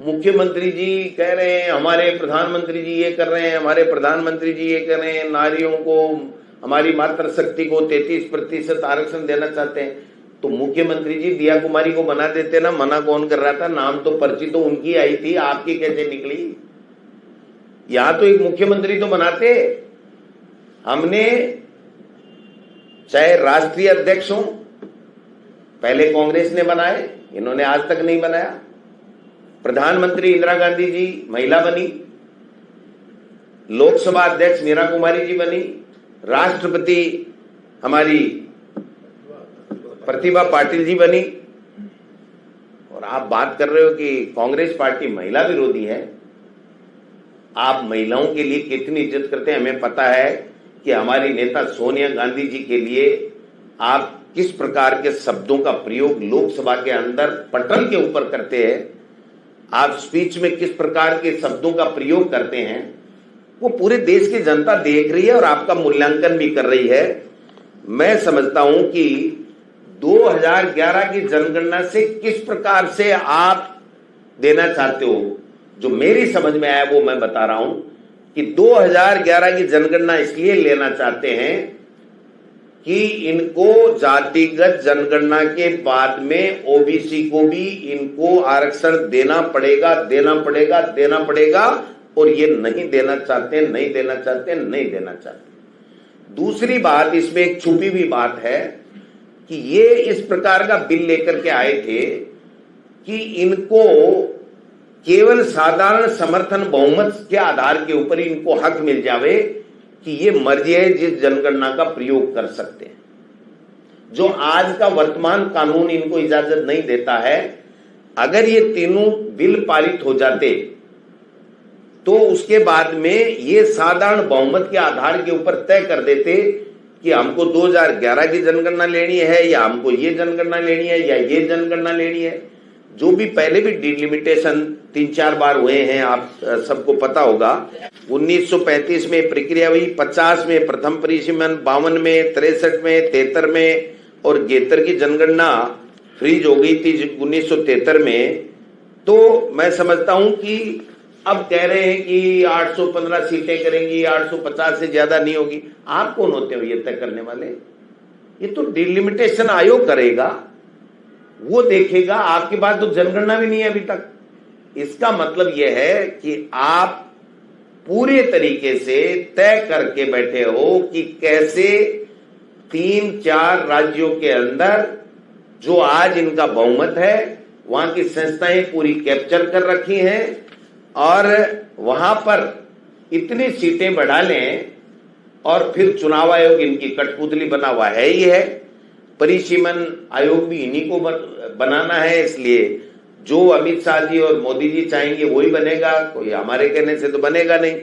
मुख्यमंत्री जी कह रहे हैं, हमारे प्रधानमंत्री जी ये कर रहे हैं, हमारे प्रधानमंत्री जी ये कर रहे हैं, नारियों को, हमारी मातृशक्ति को 33% आरक्षण देना चाहते हैं। तो मुख्यमंत्री जी दिया कुमारी को बना देते ना, मना कौन कर रहा था? नाम तो पर्ची तो उनकी आई थी, आपकी कैसे निकली? यहां तो एक मुख्यमंत्री तो बनाते। हमने चाहे राष्ट्रीय अध्यक्ष हो, पहले कांग्रेस ने बनाए, इन्होंने आज तक नहीं बनाया। प्रधानमंत्री इंदिरा गांधी जी महिला बनी, लोकसभा अध्यक्ष मीरा कुमारी जी बनी, राष्ट्रपति हमारी प्रतिभा पाटिल जी बनी, और आप बात कर रहे हो कि कांग्रेस पार्टी महिला विरोधी है। आप महिलाओं के लिए कितनी इज्जत करते हैं हमें पता है कि हमारी नेता सोनिया गांधी जी के लिए आप किस प्रकार के शब्दों का प्रयोग लोकसभा के अंदर पटल के ऊपर करते हैं, आप स्पीच में किस प्रकार के शब्दों का प्रयोग करते हैं, वो पूरे देश की जनता देख रही है और आपका मूल्यांकन भी कर रही है। मैं समझता हूं कि 2011 की जनगणना से किस प्रकार से आप देना चाहते हो, जो मेरी समझ में आया वो मैं बता रहा हूं कि 2011 की जनगणना इसलिए लेना चाहते हैं कि इनको जातिगत जनगणना के बाद में ओबीसी को भी इनको आरक्षण देना पड़ेगा, देना पड़ेगा, देना पड़ेगा, और ये नहीं देना चाहते, नहीं देना चाहते, नहीं देना चाहते। दूसरी बात, इसमें एक छुपी हुई बात है कि ये इस प्रकार का बिल लेकर के आए थे कि इनको केवल साधारण समर्थन बहुमत के आधार के ऊपर इनको हक मिल जावे कि ये मर्जी है जिस जनगणना का प्रयोग कर सकते हैं, जो आज का वर्तमान कानून इनको इजाजत नहीं देता है। अगर ये तीनों बिल पारित हो जाते तो उसके बाद में ये साधारण बहुमत के आधार के ऊपर तय कर देते कि हमको 2011 की जनगणना लेनी है, या हमको ये जनगणना लेनी है, या ये जनगणना लेनी है। जो भी पहले भी डिलिमिटेशन 3-4 बार हुए हैं, आप सबको पता होगा। 1935 में प्रक्रिया हुई, 50 में प्रथम परिसीमन, 52 में, 63 में, 73 में, और 73 की जनगणना फ्रीज हो गई थी 1973 में। तो मैं समझता हूं कि अब कह रहे हैं कि 815 सीटें करेंगी, 850 से ज्यादा नहीं होगी। आप कौन होते हो ये तय करने वाले? ये तो डिलिमिटेशन आयोग करेगा, वो देखेगा। आपके पास तो जनगणना भी नहीं है अभी तक। इसका मतलब यह है कि आप पूरे तरीके से तय करके बैठे हो कि कैसे 3-4 राज्यों के अंदर जो आज इनका बहुमत है, वहां की संस्थाएं पूरी कैप्चर कर रखी हैं, और वहां पर इतनी सीटें बढ़ा लें, और फिर चुनाव आयोग इनकी कठपुतली बना हुआ है ही है। परिसीमन आयोग भी इन्हीं को बनाना है, इसलिए जो अमित शाह जी और मोदी जी चाहेंगे वही बनेगा, कोई हमारे कहने से तो बनेगा नहीं।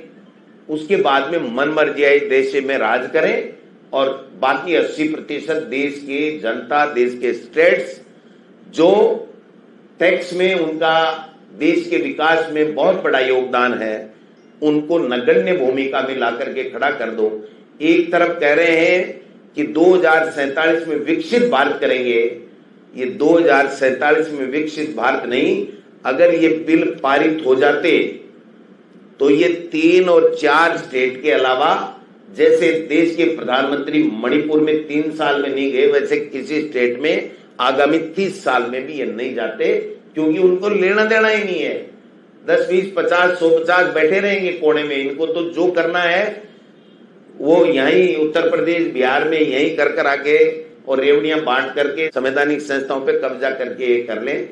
उसके बाद में मन मर्जी आई देश में राज करें, और बाकी 80% देश की जनता, देश के स्टेट्स जो टैक्स में उनका देश के विकास में बहुत बड़ा योगदान है, उनको नगण्य भूमिका में ला करके खड़ा कर दो। एक तरफ कह रहे हैं कि 2047 में विकसित भारत करेंगे, ये 2047 में विकसित भारत नहीं। अगर ये बिल पारित हो जाते तो ये 3 और 4 स्टेट के अलावा, जैसे देश के प्रधानमंत्री मणिपुर में 3 साल में नहीं गए, वैसे किसी स्टेट में आगामी 30 साल में भी ये नहीं जाते, क्योंकि उनको लेना देना ही नहीं है। 10, 20, 50, 150 बैठे रहेंगे कोने में। इनको तो जो करना है वो यहीं उत्तर प्रदेश, बिहार में यहीं कर आके और रेवड़ियां बांट करके संवैधानिक संस्थाओं पे कब्जा करके कर लें।